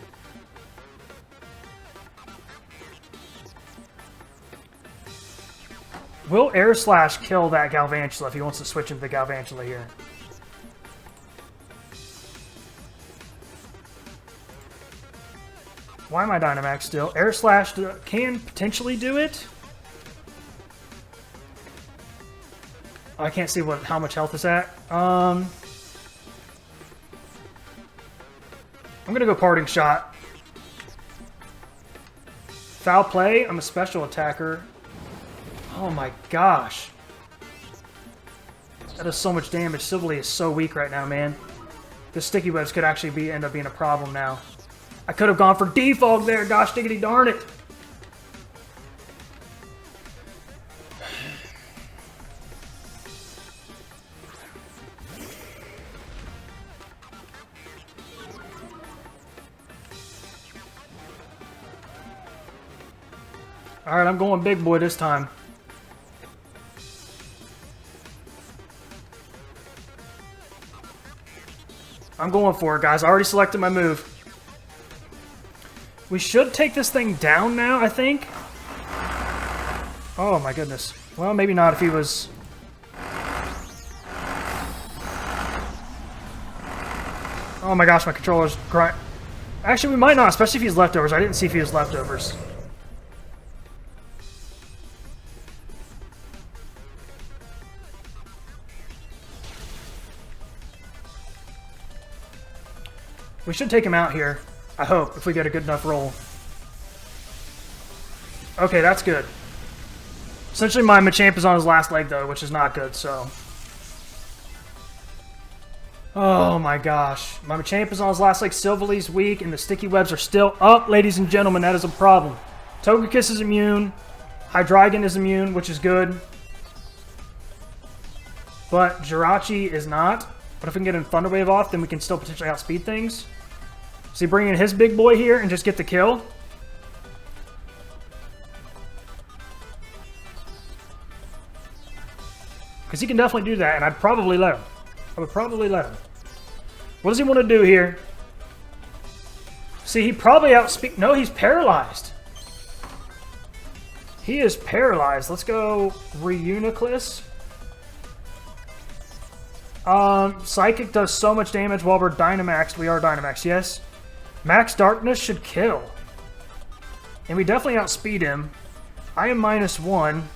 Will Air Slash kill that Galvantula if he wants to switch into the Galvantula here? Why am I Dynamax still? Air Slash can potentially do it. I can't see how much health is at. I'm gonna go Parting Shot. Foul Play. I'm a special attacker. Oh my gosh. That does so much damage. Silvally is so weak right now, man. The Sticky Webs could actually end up being a problem now. I could have gone for Defog there, gosh diggity darn it. Alright, I'm going big boy this time. I'm going for it, guys. I already selected my move. We should take this thing down now, I think. Oh my goodness. Well, maybe not if he was... Oh my gosh, my controller's grind. Actually, we might not, especially if he's leftovers. I didn't see if he was leftovers. We should take him out here. I hope, if we get a good enough roll. Okay, that's good. Essentially, my Machamp is on his last leg, though, which is not good, so... Oh my gosh. My Machamp is on his last leg, Silvally's weak, and the Sticky Webs are still up, ladies and gentlemen. That is a problem. Togekiss is immune. Hydreigon is immune, which is good. But Jirachi is not. But if we can get a Thunder Wave off, then we can still potentially outspeed things. So he bring in his big boy here and just get the kill. Because he can definitely do that, and I'd probably let him. I would probably let him. What does he want to do here? See, he probably outspeed... No, he's paralyzed. He is paralyzed. Let's go Reuniclus. Psychic does so much damage while we're Dynamaxed. We are Dynamaxed, yes. Max Darkness should kill. And we definitely outspeed him. I am -1.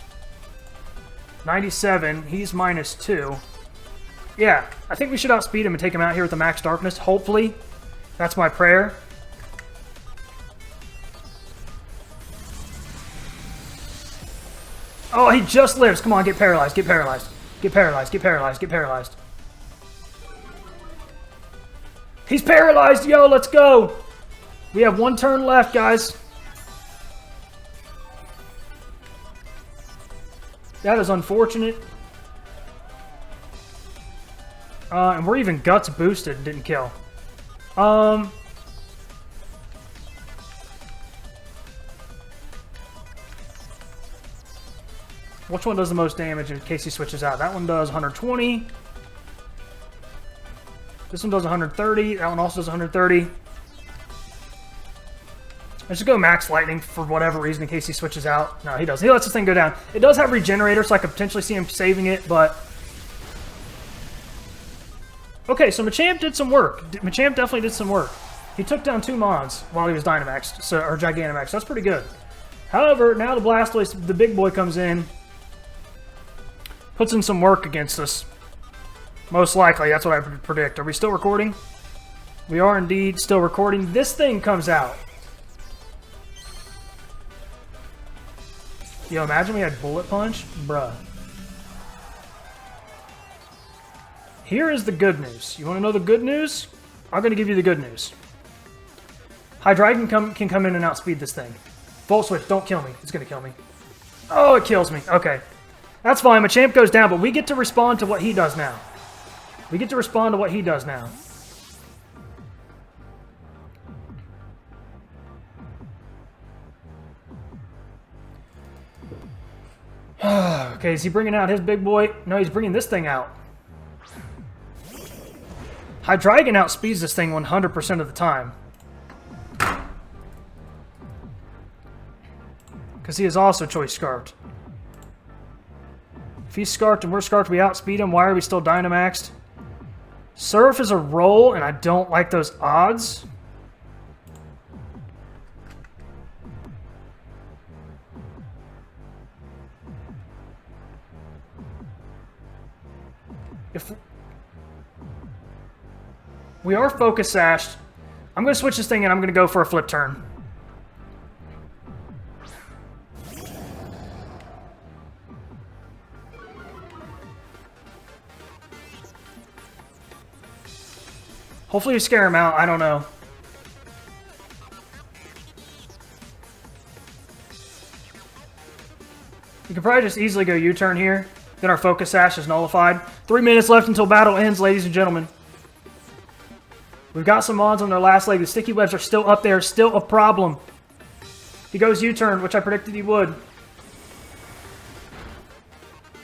97. He's -2. Yeah, I think we should outspeed him and take him out here with the Max Darkness, hopefully. That's my prayer. Oh, he just lives. Come on, get paralyzed, get paralyzed. Get paralyzed, get paralyzed, get paralyzed. He's paralyzed, yo, let's go. We have one turn left, guys. That is unfortunate. And we're even Guts boosted and didn't kill. Which one does the most damage in case he switches out? That one does 120. This one does 130. That one also does 130. Let's just go Max Lightning for whatever reason in case he switches out. No, he doesn't. He lets this thing go down. It does have Regenerator, so I could potentially see him saving it, but... Okay, so Machamp did some work. Machamp definitely did some work. He took down 2 Mons while he was Dynamaxed, so, or Gigantamaxed. So that's pretty good. However, now the Blastoise, the big boy, comes in, puts in some work against us. Most likely, that's what I predict. Are we still recording? We are indeed still recording. This thing comes out. Yo, imagine we had Bullet Punch? Bruh. Here is the good news. You want to know the good news? I'm going to give you the good news. Hydreigon can come in and outspeed this thing. Volt Switch, don't kill me. It's going to kill me. Oh, it kills me. Okay. That's fine. Machamp goes down, but we get to respond to what he does now. We get to respond to what he does now. Okay, is he bringing out his big boy? No, he's bringing this thing out. Hydreigon outspeeds this thing 100% of the time. Because he is also Choice Scarfed. If he's Scarfed and we're Scarfed, we outspeed him. Why are we still Dynamaxed? Surf is a roll, and I don't like those odds. If we are Focus Sashed, I'm going to switch this thing and I'm going to go for a flip turn. Hopefully we scare him out. I don't know. You could probably just easily go U-turn here. Then our Focus Sash is nullified. 3 minutes left until battle ends, ladies and gentlemen. We've got some Mons on their last leg. The sticky webs are still up there. Still a problem. He goes U-turn, which I predicted he would.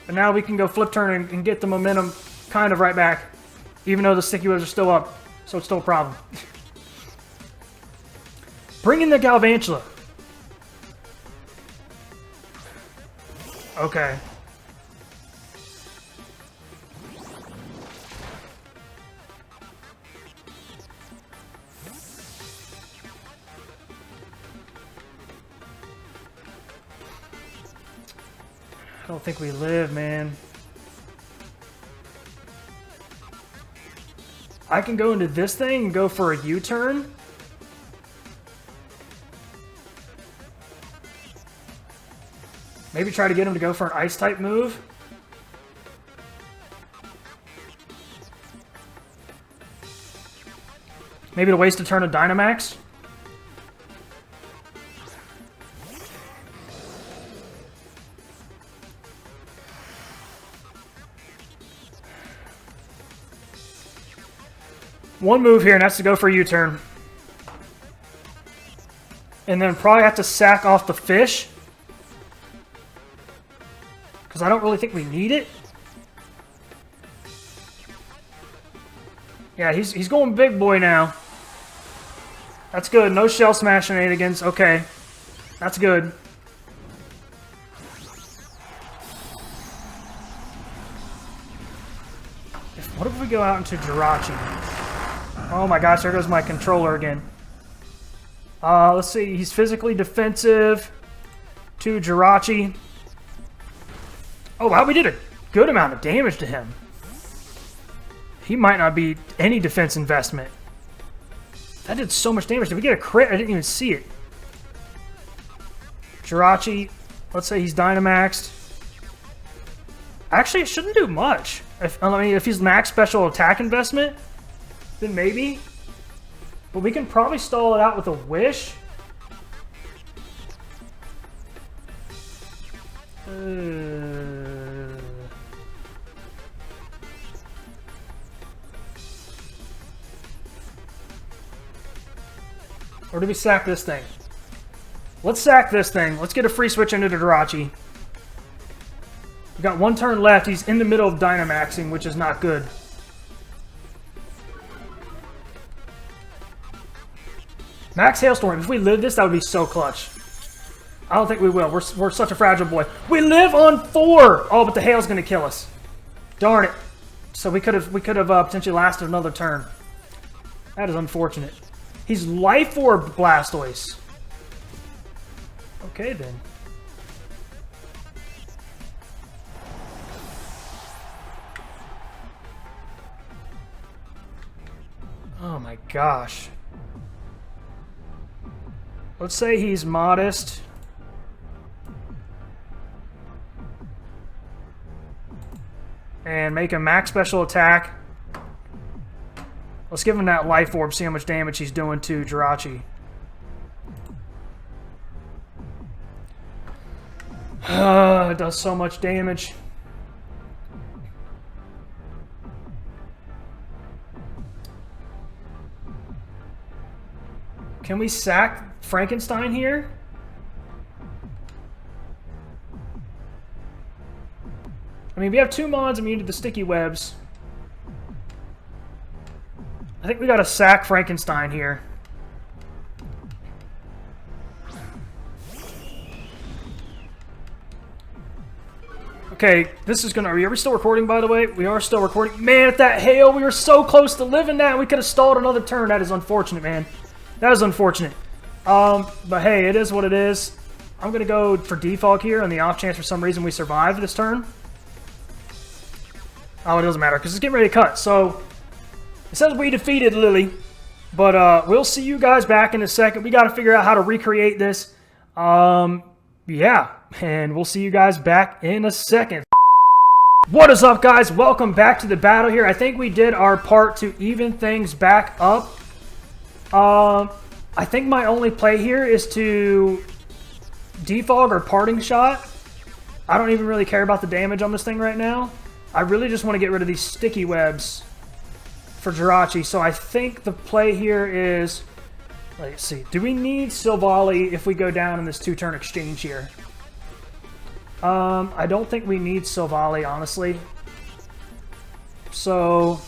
But now we can go flip turn and get the momentum kind of right back. Even though the sticky webs are still up. So it's still a problem. Bring in the Galvantula. Okay. I don't think we live, man. I can go into this thing and go for a U-turn. Maybe try to get him to go for an Ice-type move. Maybe to waste a turn of Dynamax. One move here, and that's to go for a U-turn. And then probably have to sack off the fish. Because I don't really think we need it. Yeah, he's going big boy now. That's good. No Shell Smash shenanigans. Okay. That's good. What if we go out into Jirachi? Oh my gosh, there goes my controller again. Let's see. He's physically defensive to Jirachi. Oh wow, we did a good amount of damage to him. He might not be any defense investment. That did so much damage. Did we get a crit? I didn't even see it. Jirachi, let's say he's Dynamaxed. Actually, it shouldn't do much. If he's max special attack investment, then maybe. But we can probably stall it out with a Wish. Or do we sack this thing? Let's sack this thing. Let's get a free switch into Jirachi. We got one turn left. He's in the middle of Dynamaxing, which is not good. Max Hailstorm. If we live this, that would be so clutch. I don't think we will. We're such a fragile boy. We live on 4! Oh, but the hail's going to kill us. Darn it. So we could have potentially lasted another turn. That is unfortunate. He's Life Orb Blastoise. Okay, then. Oh my gosh. Let's say he's Modest. And make a max special attack. Let's give him that Life Orb, see how much damage he's doing to Jirachi. It does so much damage. Can we sack Frankenstein here? I mean, we have 2 mons immune to the sticky webs. I think we gotta sack Frankenstein here. Okay, this is gonna... Are we still recording, by the way? We are still recording. Man, at that hail, we were so close to living that. We could have stalled another turn. That is unfortunate, man. That is unfortunate. But hey, it is what it is. I'm gonna go for defog here on the off chance for some reason we survive this turn. Oh, it doesn't matter, because it's getting ready to cut. So, it says we defeated Lily. But we'll see you guys back in a second. We got to figure out how to recreate this. Yeah, and we'll see you guys back in a second. What is up, guys? Welcome back to the battle here. I think we did our part to even things back up. I think my only play here is to defog or parting shot. I don't even really care about the damage on this thing right now. I really just want to get rid of these sticky webs for Jirachi. So I think the play here is... Let's see. Do we need Silvally if we go down in this 2-turn exchange here? I don't think we need Silvally, honestly. So...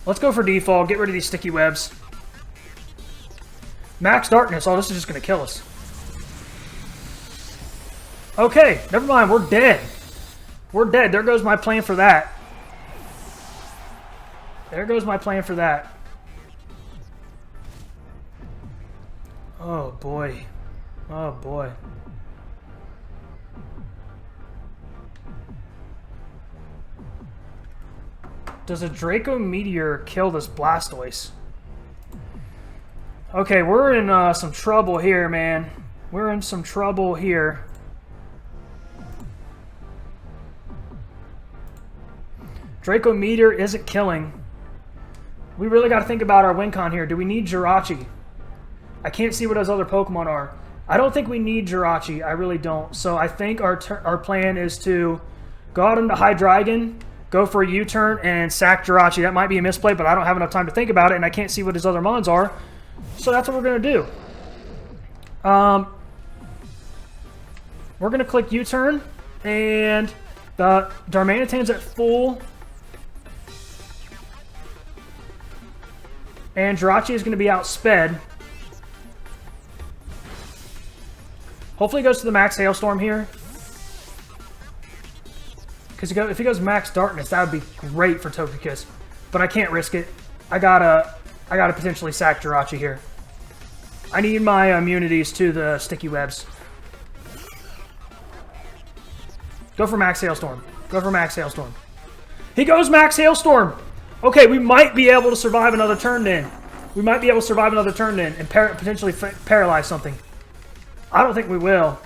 let's go for default. Get rid of these sticky webs. Max Darkness. Oh, this is just going to kill us. Okay. Never mind. We're dead. We're dead. There goes my plan for that. There goes my plan for that. Oh, boy. Oh, boy. Does a Draco Meteor kill this Blastoise? Okay, we're in some trouble here, man. We're in some trouble here. Draco Meteor isn't killing. We really got to think about our win con here. Do we need Jirachi? I can't see what those other Pokemon are. I don't think we need Jirachi. I really don't. So I think our plan is to go out into Hydreigon, go for a U-turn, and sack Jirachi. That might be a misplay, but I don't have enough time to think about it, and I can't see what his other mons are. So that's what we're going to do. We're going to click U-turn, and the Darmanitan's at full. And Jirachi is going to be outsped. Hopefully he goes to the max Hailstorm here. Because if he goes max Darkness, that would be great for Togekiss. But I can't risk it. I gotta potentially sack Jirachi here. I need my immunities to the sticky webs. Go for max Hailstorm. Go for max Hailstorm. He goes max Hailstorm! Okay, we might be able to survive another turn then. We might be able to survive another turn then and potentially paralyze something. I don't think we will.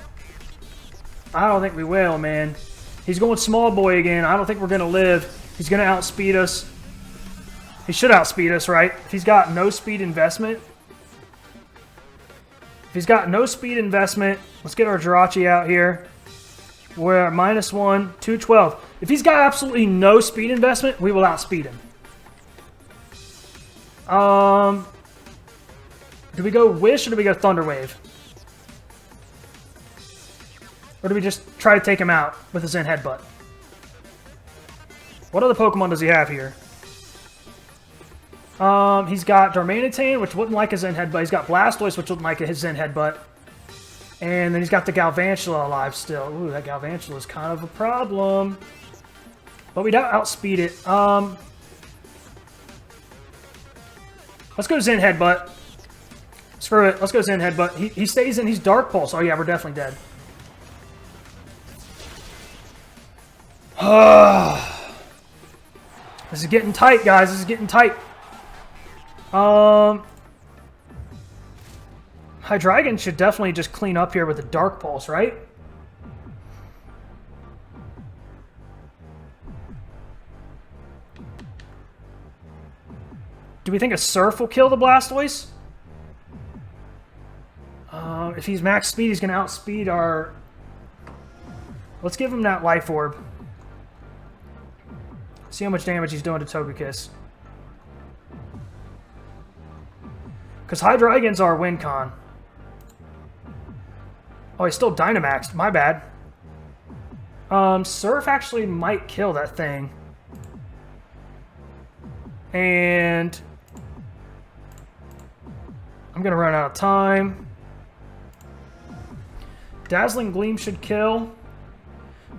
I don't think we will, man. He's going small boy again. I don't think we're going to live. He's going to outspeed us. He should outspeed us, right? If he's got no speed investment. If he's got no speed investment, let's get our Jirachi out here. We're at -1, 212. If he's got absolutely no speed investment, we will outspeed him. Do we go Wish or do we go Thunder Wave? Or do we just try to take him out with a Zen Headbutt? What other Pokemon does he have here? He's got Darmanitan, which wouldn't like a Zen Headbutt. He's got Blastoise, which wouldn't like his Zen Headbutt. And then he's got the Galvantula alive still. Ooh, that Galvantula is kind of a problem. but we don't outspeed it. Let's go Zen Headbutt. Screw it. Let's go Zen Headbutt. He stays in. He's Dark Pulse. Oh, yeah, we're definitely dead. This is getting tight, guys. This is getting tight. Hydreigon should definitely just clean up here with a Dark Pulse, right? Do we think a Surf will kill the Blastoise? If he's max speed, he's going to outspeed our... Let's give him that Life Orb. See how much damage he's doing to Togekiss. Because Hydreigon's our win con. Oh, he's still Dynamaxed. My bad. Surf actually might kill that thing. And... I'm going to run out of time. Dazzling Gleam should kill.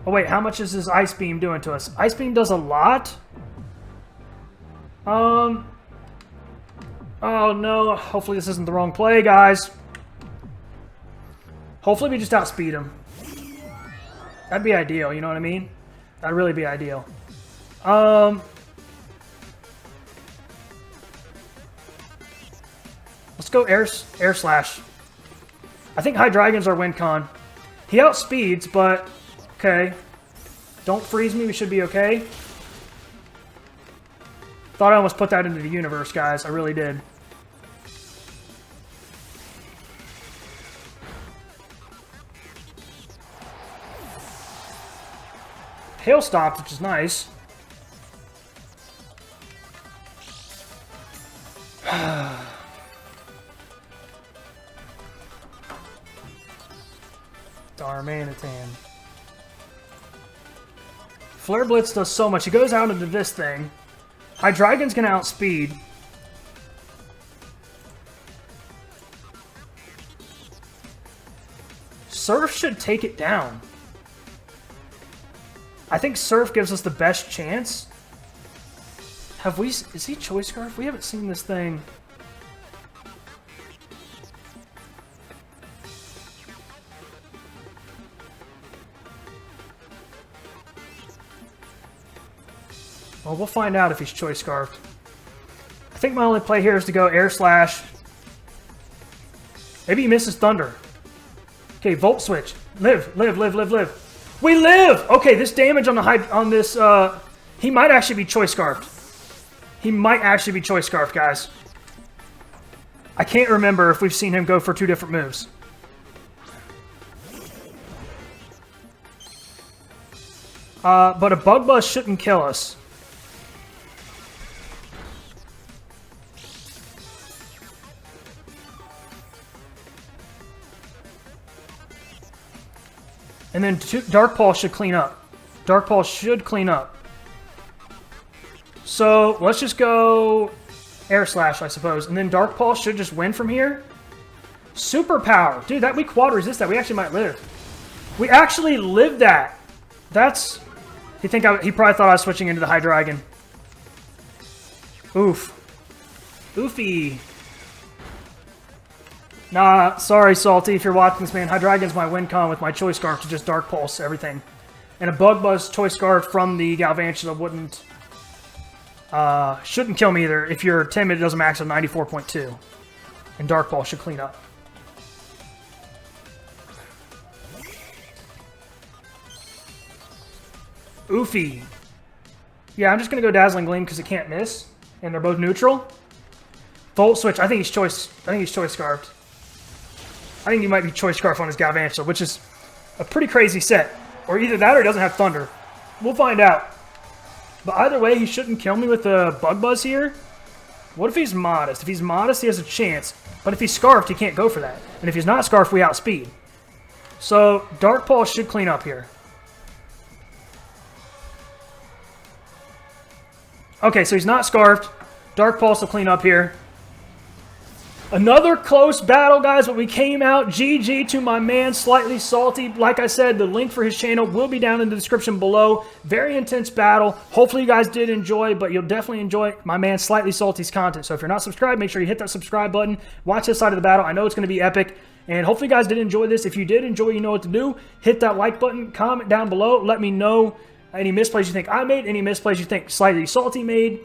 Oh, wait. How much is this Ice Beam doing to us? Ice Beam does a lot. Oh, no. Hopefully this isn't the wrong play, guys. Hopefully we just outspeed him. That'd be ideal, you know what I mean? That'd really be ideal. Let's go Air Slash. I think Hydreigon's our win con. He outspeeds, but... Okay. Don't freeze me, we should be okay. Thought I almost put that into the universe, guys. I really did. Hail stopped, which is nice. Darmanitan. Flare Blitz does so much. He goes out into this thing. Hydreigon's going to outspeed. Surf should take it down. I think Surf gives us the best chance. Have we... Is he Choice Scarf? We haven't seen this thing. Well, we'll find out if he's Choice Scarfed. I think my only play here is to go Air Slash. Maybe he misses Thunder. Okay, Volt Switch. Live, live, live, live, live. We live! Okay, this damage on this, he might actually be Choice Scarfed. He might actually be Choice Scarfed, guys. I can't remember if we've seen him go for two different moves. But a Bug Buzz shouldn't kill us. And then Dark Pulse should clean up. Dark Pulse should clean up. So let's just go Air Slash, I suppose. And then Dark Pulse should just win from here. Superpower. Dude, that we quad resist that. We actually might live. We actually lived that. That's... He probably thought I was switching into the Hydreigon. Oof. Oofy. Nah, sorry, Salty, if you're watching this, man. Hydreigon's my win con with my Choice Scarf to just Dark Pulse everything. And a Bug Buzz Choice Scarf from the Galvantula wouldn't... shouldn't kill me either. If you're timid, it does a max of 94.2. And Dark Pulse should clean up. Oofy. Yeah, I'm just going to go Dazzling Gleam because it can't miss. And they're both neutral. Volt Switch. I think he's Choice Scarfed. I think he might be Choice Scarf on his Galvantula, which is a pretty crazy set. Or either that or he doesn't have Thunder. We'll find out. But either way, he shouldn't kill me with the Bug Buzz here. What if he's Modest? If he's Modest, he has a chance. But if he's Scarfed, he can't go for that. And if he's not Scarfed, we outspeed. So, Dark Pulse should clean up here. Okay, so he's not Scarfed. Dark Pulse will clean up here. Another close battle, guys, but we came out. GG to my man, Slightli Salti. Like I said, the link for his channel will be down in the description below. Very intense battle. Hopefully you guys did enjoy, but you'll definitely enjoy my man Slightli Salti's content. So if you're not subscribed, make sure you hit that subscribe button. Watch this side of the battle. I know it's going to be epic. And hopefully you guys did enjoy this. If you did enjoy, you know what to do. Hit that like button. Comment down below. Let me know any misplays you think I made, any misplays you think Slightli Salti made,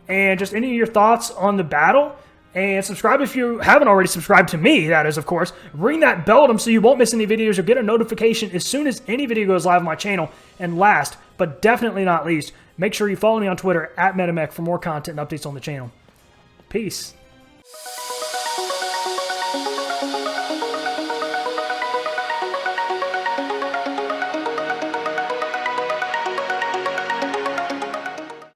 and just any of your thoughts on the battle. And subscribe if you haven't already subscribed to me, that is, of course. Ring that bell so you won't miss any videos. You'll get a notification as soon as any video goes live on my channel. And last, but definitely not least, make sure you follow me on Twitter at MetaMech for more content and updates on the channel. Peace.